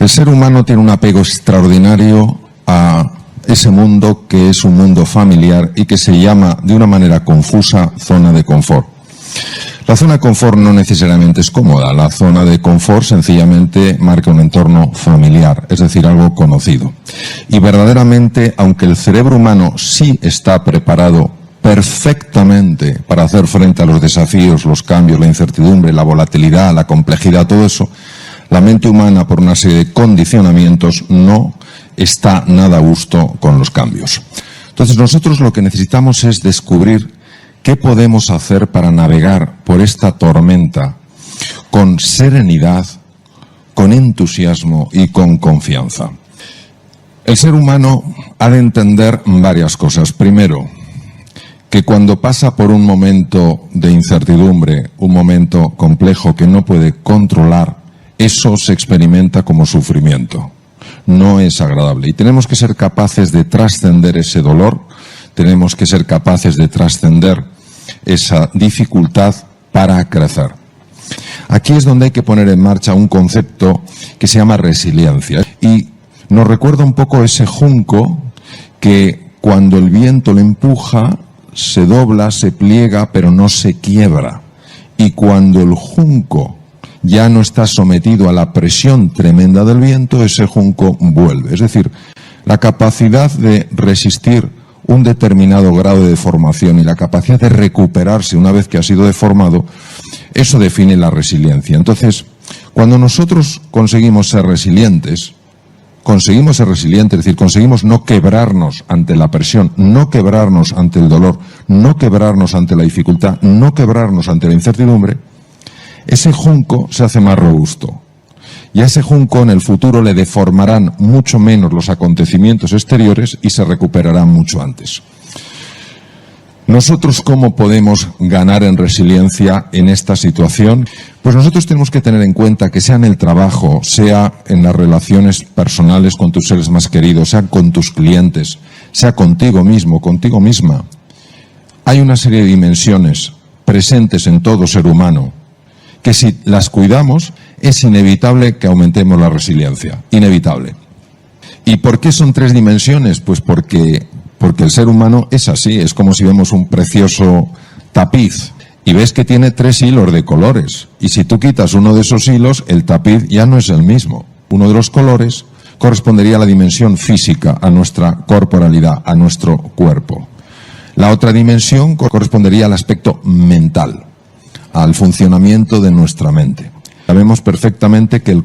ser humano tiene un apego extraordinario a ese mundo que es un mundo familiar y que se llama, de una manera confusa, zona de confort. La zona de confort no necesariamente es cómoda, la zona de confort sencillamente marca un entorno familiar, es decir, algo conocido. Y verdaderamente, aunque el cerebro humano sí está preparado perfectamente para hacer frente a los desafíos, los cambios, la incertidumbre, la volatilidad, la complejidad, todo eso, la mente humana, por una serie de condicionamientos, no está nada a gusto con los cambios. Entonces nosotros lo que necesitamos es descubrir qué podemos hacer para navegar por esta tormenta con serenidad, con entusiasmo y con confianza. El ser humano ha de entender varias cosas. Primero, que cuando pasa por un momento de incertidumbre, un momento complejo que no puede controlar, eso se experimenta como sufrimiento. No es agradable y tenemos que ser capaces de trascender ese dolor, tenemos que ser capaces de trascender esa dificultad para crecer. Aquí es donde hay que poner en marcha un concepto que se llama resiliencia y nos recuerda un poco ese junco que cuando el viento lo empuja se dobla, se pliega, pero no se quiebra. Y cuando el junco ya no está sometido a la presión tremenda del viento, ese junco vuelve. Es decir, la capacidad de resistir un determinado grado de deformación y la capacidad de recuperarse una vez que ha sido deformado, eso define la resiliencia. Entonces, cuando nosotros conseguimos ser resilientes, es decir, conseguimos no quebrarnos ante la presión, no quebrarnos ante el dolor, no quebrarnos ante la dificultad, no quebrarnos ante la incertidumbre, ese junco se hace más robusto. Y a ese junco en el futuro le deformarán mucho menos los acontecimientos exteriores y se recuperarán mucho antes. ¿Nosotros cómo podemos ganar en resiliencia en esta situación? Pues nosotros tenemos que tener en cuenta que sea en el trabajo, sea en las relaciones personales con tus seres más queridos, sea con tus clientes, sea contigo mismo, contigo misma. Hay una serie de dimensiones presentes en todo ser humano que si las cuidamos es inevitable que aumentemos la resiliencia, inevitable. ¿Y por qué son 3 dimensiones? Pues porque el ser humano es así, es como si vemos un precioso tapiz y ves que tiene 3 hilos de colores y si tú quitas uno de esos hilos, el tapiz ya no es el mismo. Uno de los colores correspondería a la dimensión física, a nuestra corporalidad, a nuestro cuerpo. La otra dimensión correspondería al aspecto mental, al funcionamiento de nuestra mente. Sabemos perfectamente que en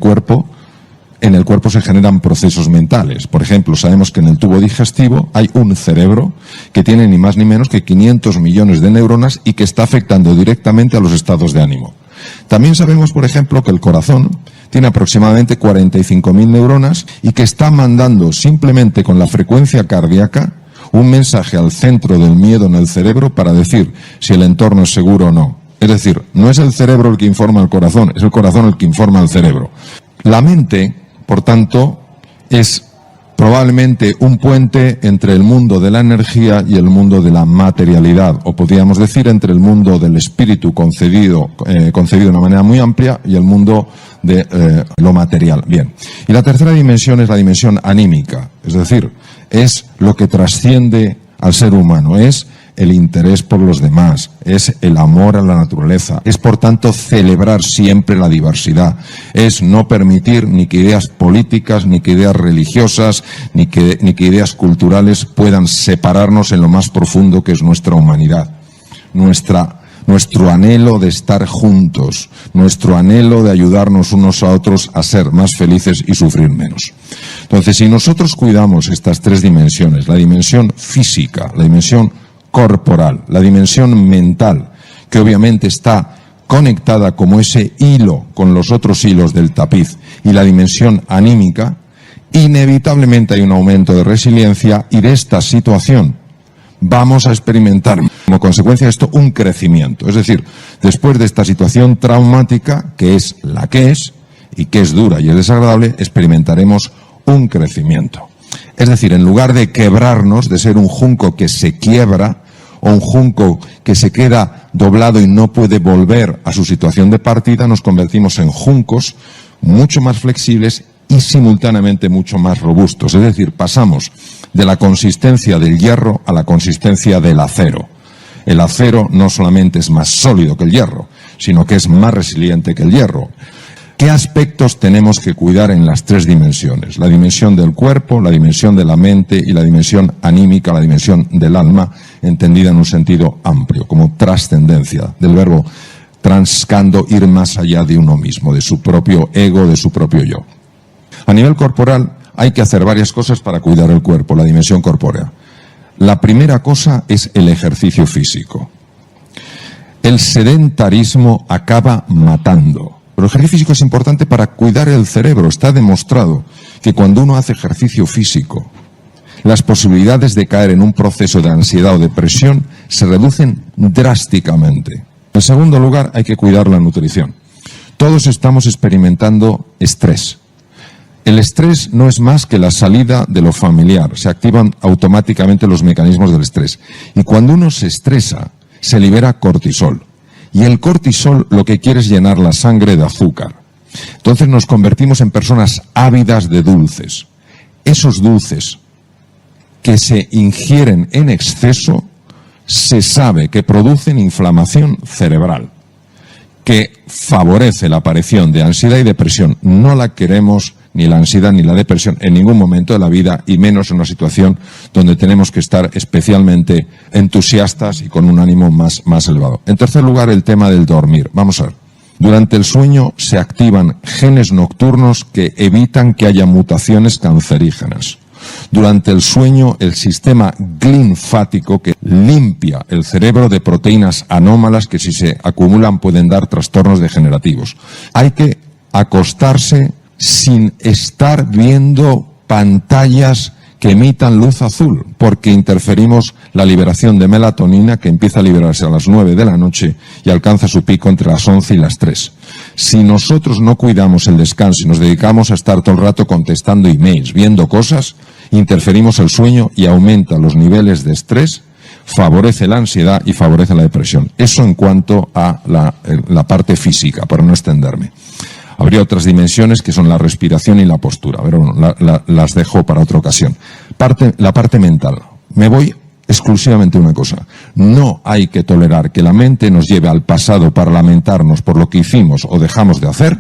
el cuerpo se generan procesos mentales. Por ejemplo, sabemos que en el tubo digestivo hay un cerebro que tiene ni más ni menos que 500 millones de neuronas y que está afectando directamente a los estados de ánimo. También sabemos, por ejemplo, que el corazón tiene aproximadamente 45.000 neuronas y que está mandando simplemente con la frecuencia cardíaca un mensaje al centro del miedo en el cerebro para decir si el entorno es seguro o no. Es decir, no es el cerebro el que informa al corazón, es el corazón el que informa al cerebro. La mente, por tanto, es probablemente un puente entre el mundo de la energía y el mundo de la materialidad, o podríamos decir entre el mundo del espíritu concebido de una manera muy amplia y el mundo de lo material. Bien. Y la tercera dimensión es la dimensión anímica, es decir, es lo que trasciende al ser humano, es el interés por los demás, es el amor a la naturaleza, es por tanto celebrar siempre la diversidad, es no permitir ni que ideas políticas, ni que ideas religiosas, ni que ideas culturales puedan separarnos en lo más profundo que es nuestra humanidad, nuestro anhelo de estar juntos, nuestro anhelo de ayudarnos unos a otros a ser más felices y sufrir menos. Entonces, si nosotros cuidamos estas 3 dimensiones, la dimensión física, la dimensión corporal, la dimensión mental, que obviamente está conectada como ese hilo con los otros hilos del tapiz, y la dimensión anímica, inevitablemente hay un aumento de resiliencia y de esta situación vamos a experimentar como consecuencia de esto un crecimiento. Es decir, después de esta situación traumática, que es la que es y que es dura y es desagradable, experimentaremos un crecimiento. Es decir, en lugar de quebrarnos, de ser un junco que se quiebra, o un junco que se queda doblado y no puede volver a su situación de partida, nos convertimos en juncos mucho más flexibles y simultáneamente mucho más robustos. Es decir, pasamos de la consistencia del hierro a la consistencia del acero. El acero no solamente es más sólido que el hierro, sino que es más resiliente que el hierro. ¿Qué aspectos tenemos que cuidar en las tres dimensiones? La dimensión del cuerpo, la dimensión de la mente y la dimensión anímica, la dimensión del alma, entendida en un sentido amplio, como trascendencia, del verbo transcando, ir más allá de uno mismo, de su propio ego, de su propio yo. A nivel corporal hay que hacer varias cosas para cuidar el cuerpo, la dimensión corpórea. La primera cosa es el ejercicio físico. El sedentarismo acaba matando. Pero el ejercicio físico es importante para cuidar el cerebro. Está demostrado que cuando uno hace ejercicio físico, las posibilidades de caer en un proceso de ansiedad o depresión se reducen drásticamente. En segundo lugar, hay que cuidar la nutrición. Todos estamos experimentando estrés. El estrés no es más que la salida de lo familiar. Se activan automáticamente los mecanismos del estrés. Y cuando uno se estresa, se libera cortisol. Y el cortisol lo que quiere es llenar la sangre de azúcar. Entonces nos convertimos en personas ávidas de dulces. Esos dulces que se ingieren en exceso, se sabe que producen inflamación cerebral, que favorece la aparición de ansiedad y depresión. No la queremos, ni la ansiedad ni la depresión, en ningún momento de la vida, y menos en una situación donde tenemos que estar especialmente entusiastas y con un ánimo más elevado. En tercer lugar, el tema del dormir. Vamos a ver. Durante el sueño se activan genes nocturnos que evitan que haya mutaciones cancerígenas. Durante el sueño, el sistema linfático que limpia el cerebro de proteínas anómalas que si se acumulan pueden dar trastornos degenerativos. Hay que acostarse sin estar viendo pantallas que emitan luz azul, porque interferimos la liberación de melatonina, que empieza a liberarse a las 9 de la noche y alcanza su pico entre las 11 y las 3. Si nosotros no cuidamos el descanso y nos dedicamos a estar todo el rato contestando emails, viendo cosas, interferimos el sueño y aumenta los niveles de estrés, favorece la ansiedad y favorece la depresión. Eso en cuanto a la parte física, para no extenderme. Habría otras dimensiones que son la respiración y la postura, pero bueno, las dejo para otra ocasión. La parte mental. Me voy exclusivamente a una cosa. No hay que tolerar que la mente nos lleve al pasado para lamentarnos por lo que hicimos o dejamos de hacer,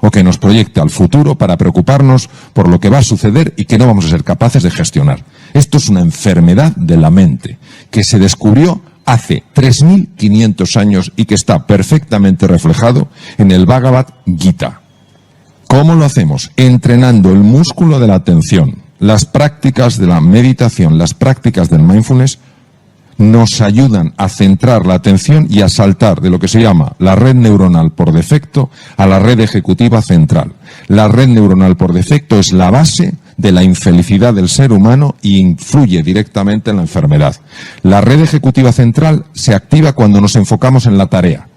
o que nos proyecte al futuro para preocuparnos por lo que va a suceder y que no vamos a ser capaces de gestionar. Esto es una enfermedad de la mente que se descubrió hace 3.500 años y que está perfectamente reflejado en el Bhagavad Gita. ¿Cómo lo hacemos? Entrenando el músculo de la atención. Las prácticas de la meditación, las prácticas del mindfulness nos ayudan a centrar la atención y a saltar de lo que se llama la red neuronal por defecto a la red ejecutiva central. La red neuronal por defecto es la base de la infelicidad del ser humano y influye directamente en la enfermedad. La red ejecutiva central se activa cuando nos enfocamos en la tarea.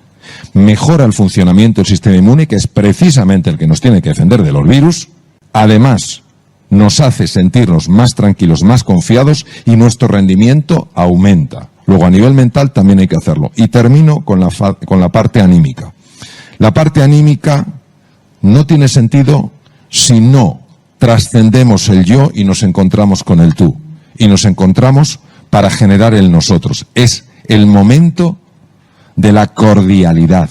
Mejora el funcionamiento del sistema inmune, que es precisamente el que nos tiene que defender de los virus. Además, nos hace sentirnos más tranquilos, más confiados y nuestro rendimiento aumenta. Luego, a nivel mental también hay que hacerlo. Y termino con la parte anímica. La parte anímica no tiene sentido si no trascendemos el yo y nos encontramos con el tú. Y nos encontramos para generar el nosotros. Es el momento de la cordialidad.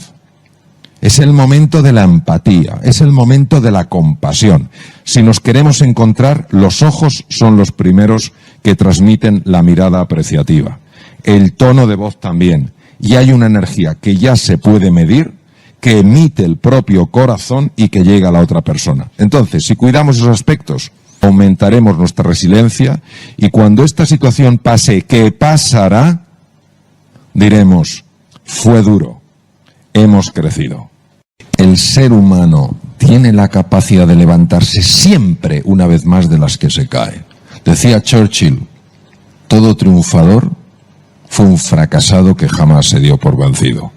Es el momento de la empatía, es el momento de la compasión. Si nos queremos encontrar, los ojos son los primeros que transmiten la mirada apreciativa. El tono de voz también. Y hay una energía que ya se puede medir, que emite el propio corazón y que llega a la otra persona. Entonces, si cuidamos esos aspectos, aumentaremos nuestra resiliencia y cuando esta situación pase, ¿qué pasará? Diremos, fue duro, hemos crecido. El ser humano tiene la capacidad de levantarse siempre una vez más de las que se cae. Decía Churchill, todo triunfador fue un fracasado que jamás se dio por vencido.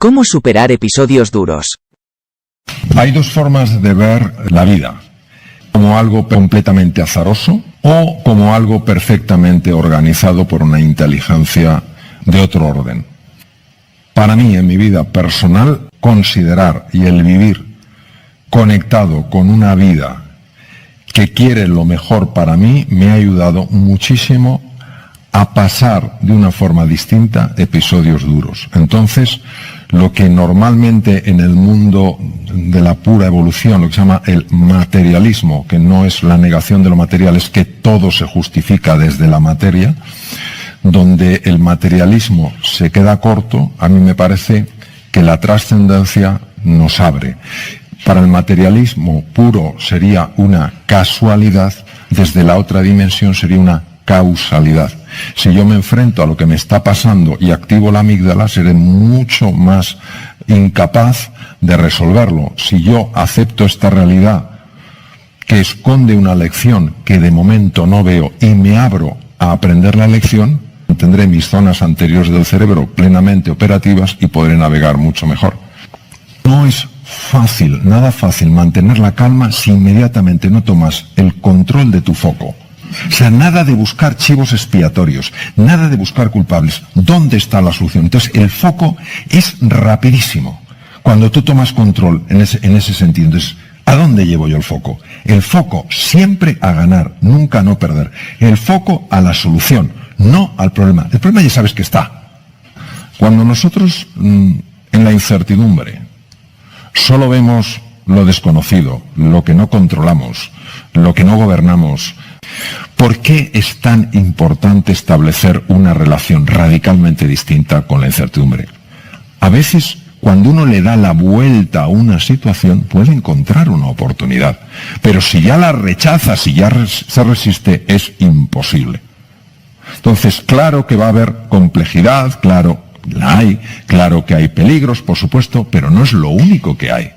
¿Cómo superar episodios duros? Hay dos formas de ver la vida, como algo completamente azaroso o como algo perfectamente organizado por una inteligencia de otro orden. Para mí, en mi vida personal, considerar y el vivir conectado con una vida que quiere lo mejor para mí me ha ayudado muchísimo a pasar de una forma distinta episodios duros. Entonces, lo que normalmente en el mundo de la pura evolución, lo que se llama el materialismo, que no es la negación de lo material, es que todo se justifica desde la materia, donde el materialismo se queda corto, a mí me parece que la trascendencia nos abre. Para el materialismo puro sería una casualidad, desde la otra dimensión sería una causalidad. Si yo me enfrento a lo que me está pasando y activo la amígdala, seré mucho más incapaz de resolverlo. Si yo acepto esta realidad que esconde una lección que de momento no veo y me abro a aprender la lección, tendré mis zonas anteriores del cerebro plenamente operativas y podré navegar mucho mejor. No es fácil, nada fácil mantener la calma si inmediatamente no tomas el control de tu foco. O sea, nada de buscar chivos expiatorios, nada de buscar culpables. ¿Dónde está la solución? Entonces, el foco es rapidísimo cuando tú tomas control en ese sentido. Entonces, ¿a dónde llevo yo el foco? El foco siempre a ganar, nunca a no perder. El foco a la solución, no al problema. El problema ya sabes que está. Cuando nosotros en la incertidumbre solo vemos lo desconocido, lo que no controlamos, lo que no gobernamos, ¿por qué es tan importante establecer una relación radicalmente distinta con la incertidumbre? A veces, cuando uno le da la vuelta a una situación, puede encontrar una oportunidad. Pero si ya la rechaza, si ya se resiste, es imposible. Entonces, claro que va a haber complejidad, claro, la hay, claro que hay peligros, por supuesto, pero no es lo único que hay.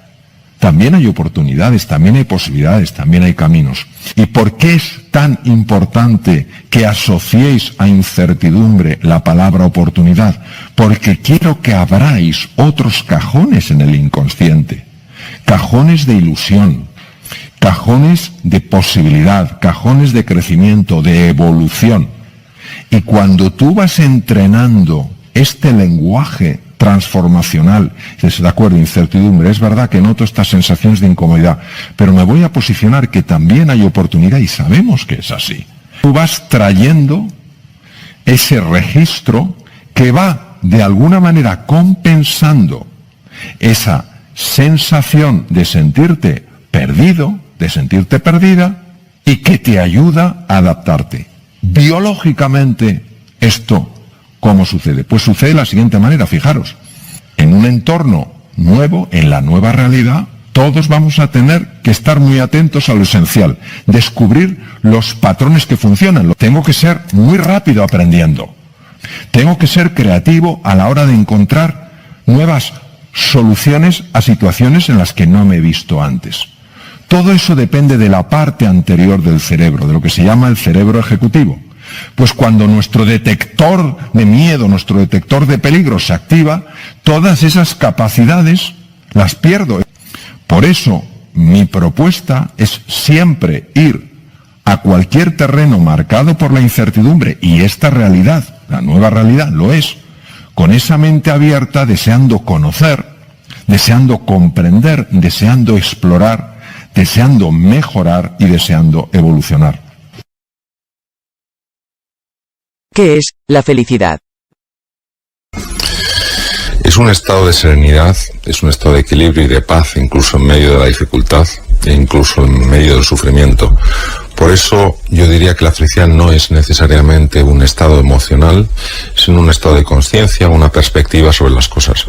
También hay oportunidades, también hay posibilidades, también hay caminos. ¿Y por qué es tan importante que asociéis a incertidumbre la palabra oportunidad? Porque quiero que abráis otros cajones en el inconsciente. Cajones de ilusión, cajones de posibilidad, cajones de crecimiento, de evolución. Y cuando tú vas entrenando este lenguaje transformacional, dices, de acuerdo, incertidumbre, es verdad que noto estas sensaciones de incomodidad, pero me voy a posicionar que también hay oportunidad y sabemos que es así. Tú vas trayendo ese registro que va de alguna manera compensando esa sensación de sentirte perdido, de sentirte perdida, y que te ayuda a adaptarte. Biológicamente, esto, ¿cómo sucede? Pues sucede de la siguiente manera, fijaros. En un entorno nuevo, en la nueva realidad, todos vamos a tener que estar muy atentos a lo esencial, descubrir los patrones que funcionan. Tengo que ser muy rápido aprendiendo. Tengo que ser creativo a la hora de encontrar nuevas soluciones a situaciones en las que no me he visto antes. Todo eso depende de la parte anterior del cerebro, de lo que se llama el cerebro ejecutivo. Pues cuando nuestro detector de miedo, nuestro detector de peligro se activa, todas esas capacidades las pierdo. Por eso, mi propuesta es siempre ir a cualquier terreno marcado por la incertidumbre, y esta realidad, la nueva realidad, lo es, con esa mente abierta, deseando conocer, deseando comprender, deseando explorar, deseando mejorar y deseando evolucionar. ¿Qué es la felicidad? Es un estado de serenidad, es un estado de equilibrio y de paz, incluso en medio de la dificultad e incluso en medio del sufrimiento. Por eso yo diría que la felicidad no es necesariamente un estado emocional, sino un estado de conciencia, una perspectiva sobre las cosas.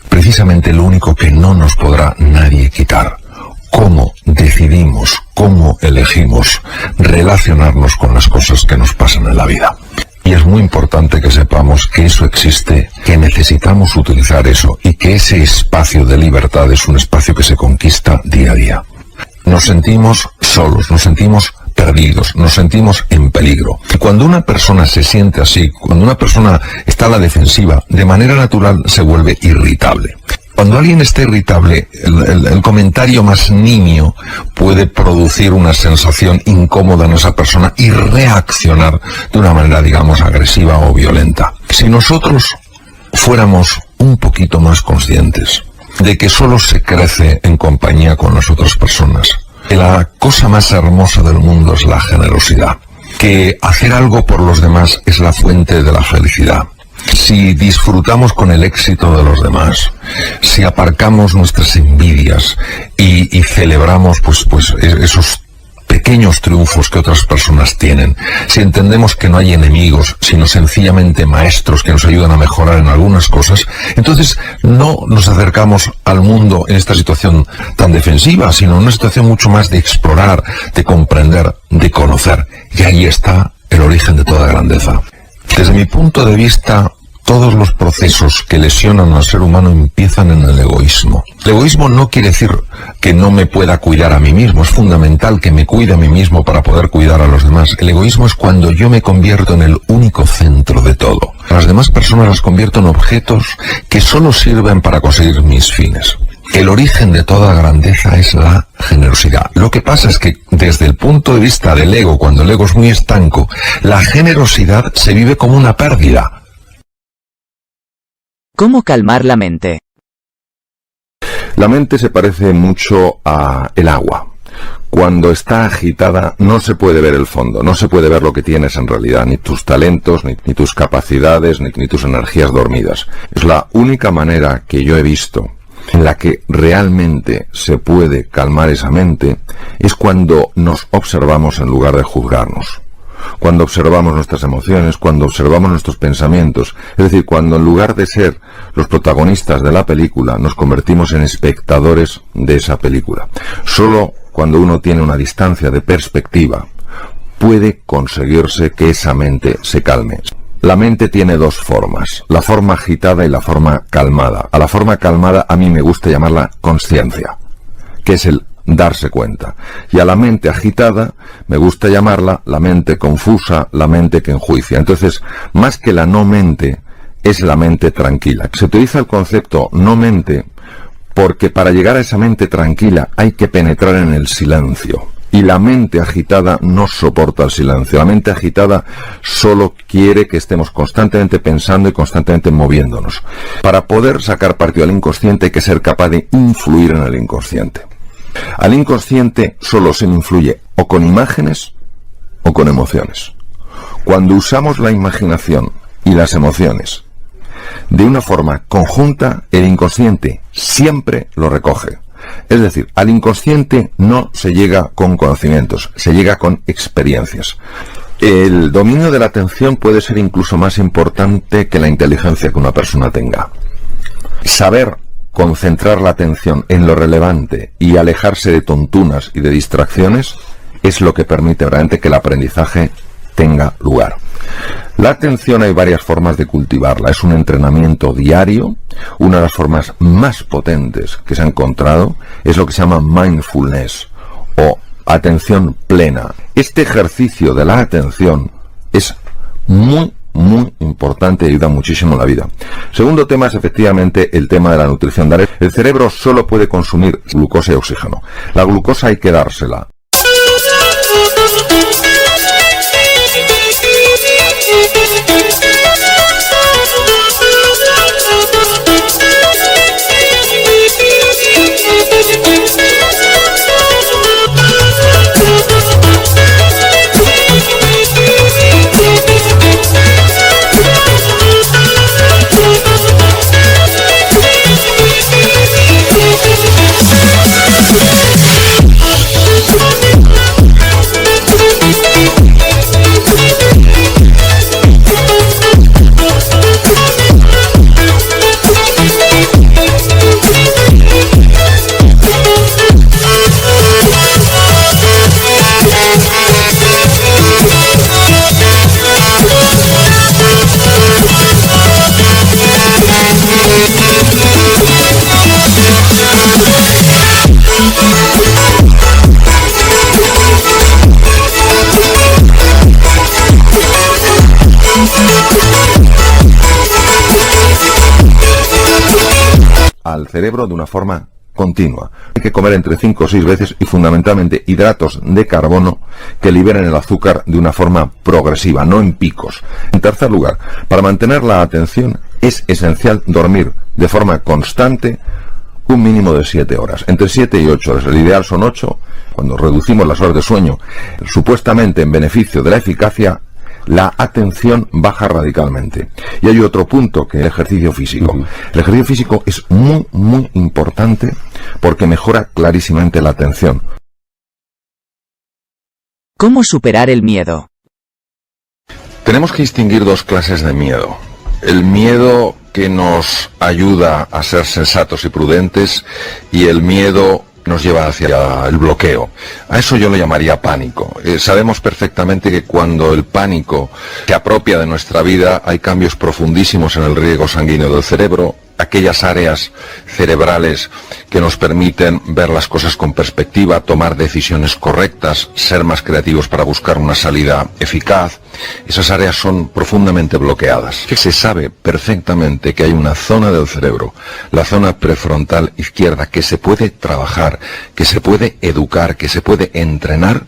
Precisamente lo único que no nos podrá nadie quitar. Cómo decidimos, cómo elegimos relacionarnos con las cosas que nos pasan en la vida. Y es muy importante que sepamos que eso existe, que necesitamos utilizar eso y que ese espacio de libertad es un espacio que se conquista día a día. Nos sentimos solos, nos sentimos perdidos, nos sentimos en peligro. Y cuando una persona se siente así, cuando una persona está a la defensiva, de manera natural se vuelve irritable. Cuando alguien está irritable, el comentario más nimio puede producir una sensación incómoda en esa persona y reaccionar de una manera, digamos, agresiva o violenta. Si nosotros fuéramos un poquito más conscientes de que solo se crece en compañía con las otras personas, que la cosa más hermosa del mundo es la generosidad, que hacer algo por los demás es la fuente de la felicidad. Si disfrutamos con el éxito de los demás, si aparcamos nuestras envidias y celebramos pues esos pequeños triunfos que otras personas tienen, si entendemos que no hay enemigos, sino sencillamente maestros que nos ayudan a mejorar en algunas cosas, entonces no nos acercamos al mundo en esta situación tan defensiva, sino en una situación mucho más de explorar, de comprender, de conocer. Y ahí está el origen de toda grandeza. Desde mi punto de vista, todos los procesos que lesionan al ser humano empiezan en el egoísmo. El egoísmo no quiere decir que no me pueda cuidar a mí mismo. Es fundamental que me cuide a mí mismo para poder cuidar a los demás. El egoísmo es cuando yo me convierto en el único centro de todo. A las demás personas las convierto en objetos que solo sirven para conseguir mis fines. El origen de toda grandeza es la generosidad. Lo que pasa es que desde el punto de vista del ego, cuando el ego es muy estanco, la generosidad se vive como una pérdida. ¿Cómo calmar la mente? La mente se parece mucho a el agua. Cuando está agitada no se puede ver el fondo, no se puede ver lo que tienes en realidad, ni tus talentos, ni tus capacidades, ni tus energías dormidas. Es la única manera que yo he visto en la que realmente se puede calmar esa mente, es cuando nos observamos en lugar de juzgarnos. Cuando observamos nuestras emociones, cuando observamos nuestros pensamientos, es decir, cuando en lugar de ser los protagonistas de la película, nos convertimos en espectadores de esa película. Solo cuando uno tiene una distancia de perspectiva, puede conseguirse que esa mente se calme. La mente tiene dos formas, la forma agitada y la forma calmada. A la forma calmada a mí me gusta llamarla consciencia, que es el darse cuenta. Y a la mente agitada me gusta llamarla la mente confusa, la mente que enjuicia. Entonces, más que la no mente, es la mente tranquila. Se utiliza el concepto no mente porque para llegar a esa mente tranquila hay que penetrar en el silencio. Y la mente agitada no soporta el silencio. La mente agitada solo quiere que estemos constantemente pensando y constantemente moviéndonos. Para poder sacar partido al inconsciente hay que ser capaz de influir en el inconsciente. Al inconsciente solo se le influye o con imágenes o con emociones. Cuando usamos la imaginación y las emociones de una forma conjunta, el inconsciente siempre lo recoge. Es decir, al inconsciente no se llega con conocimientos, se llega con experiencias. El dominio de la atención puede ser incluso más importante que la inteligencia que una persona tenga. Saber concentrar la atención en lo relevante y alejarse de tontunas y de distracciones es lo que permite realmente que el aprendizaje tenga lugar. La atención hay varias formas de cultivarla. Es un entrenamiento diario. Una de las formas más potentes que se ha encontrado es lo que se llama mindfulness o atención plena. Este ejercicio de la atención es muy importante y ayuda muchísimo en la vida. Segundo tema es efectivamente el tema de la nutrición. El cerebro solo puede consumir glucosa y oxígeno. La glucosa hay que dársela. Al cerebro de una forma continua. Hay que comer entre 5 o 6 veces y fundamentalmente hidratos de carbono que liberen el azúcar de una forma progresiva, no en picos. En tercer lugar, para mantener la atención Es esencial dormir de forma constante un mínimo de 7 horas, entre 7 y 8 horas. El ideal son 8. Cuando reducimos las horas de sueño, supuestamente en beneficio de la eficacia, la atención baja radicalmente. Y hay otro punto, que es el ejercicio físico. El ejercicio físico es muy, muy importante porque mejora clarísimamente la atención. ¿Cómo superar el miedo? Tenemos que distinguir dos clases de miedo. El miedo que nos ayuda a ser sensatos y prudentes y el miedo nos lleva hacia el bloqueo. A eso yo lo llamaría pánico. Sabemos perfectamente que cuando el pánico se apropia de nuestra vida hay cambios profundísimos en el riego sanguíneo del cerebro, aquellas áreas cerebrales que nos permiten ver las cosas con perspectiva, tomar decisiones correctas, ser más creativos para buscar una salida eficaz. Esas áreas son profundamente bloqueadas. Se sabe perfectamente que hay una zona del cerebro, la zona prefrontal izquierda, que se puede trabajar, que se puede educar, que se puede entrenar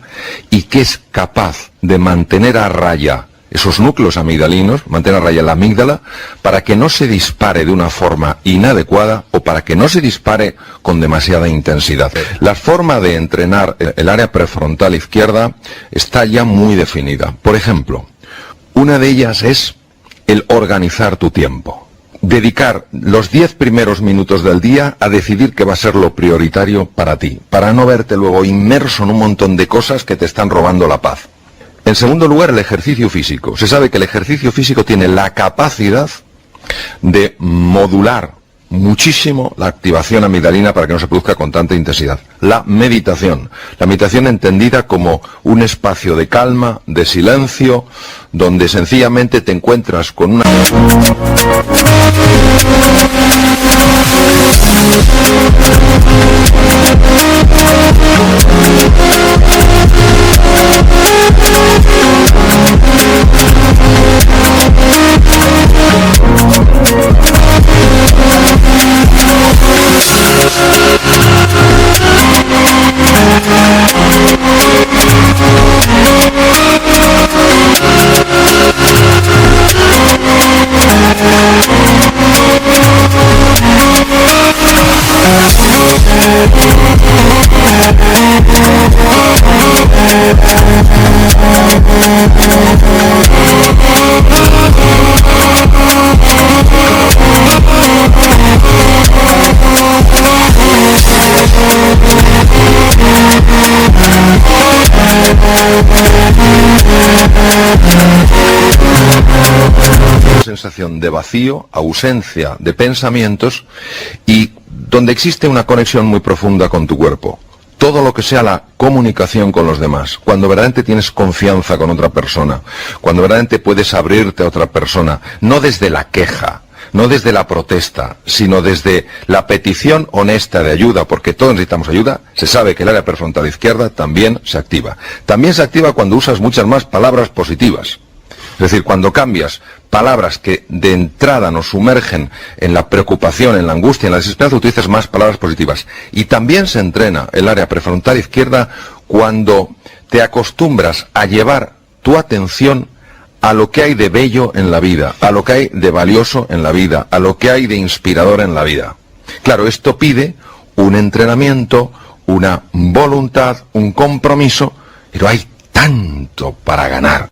y que es capaz de mantener a raya esos núcleos amigdalinos, mantener a raya la amígdala, para que no se dispare de una forma inadecuada o para que no se dispare con demasiada intensidad. La forma de entrenar el área prefrontal izquierda está ya muy definida. Por ejemplo, una de ellas es el organizar tu tiempo. Dedicar los 10 primeros minutos del día a decidir qué va a ser lo prioritario para ti, para no verte luego inmerso en un montón de cosas que te están robando la paz. En segundo lugar, el ejercicio físico. Se sabe que el ejercicio físico tiene la capacidad de modular muchísimo la activación amigdalina para que no se produzca con tanta intensidad. La meditación entendida como un espacio de calma, de silencio, donde sencillamente te encuentras con una... sensación de vacío, ausencia de pensamientos y donde existe una conexión muy profunda con tu cuerpo. Todo lo que sea la comunicación con los demás, cuando verdaderamente tienes confianza con otra persona, cuando verdaderamente puedes abrirte a otra persona, no desde la queja, no desde la protesta, sino desde la petición honesta de ayuda, porque todos necesitamos ayuda. Se sabe que el área prefrontal izquierda también se activa. También se activa cuando usas muchas más palabras positivas. Es decir, cuando cambias palabras que de entrada nos sumergen en la preocupación, en la angustia, en la desesperanza, utilizas más palabras positivas. Y también se entrena el área prefrontal izquierda cuando te acostumbras a llevar tu atención a lo que hay de bello en la vida, a lo que hay de valioso en la vida, a lo que hay de inspirador en la vida. Claro, esto pide un entrenamiento, una voluntad, un compromiso, pero hay tanto para ganar.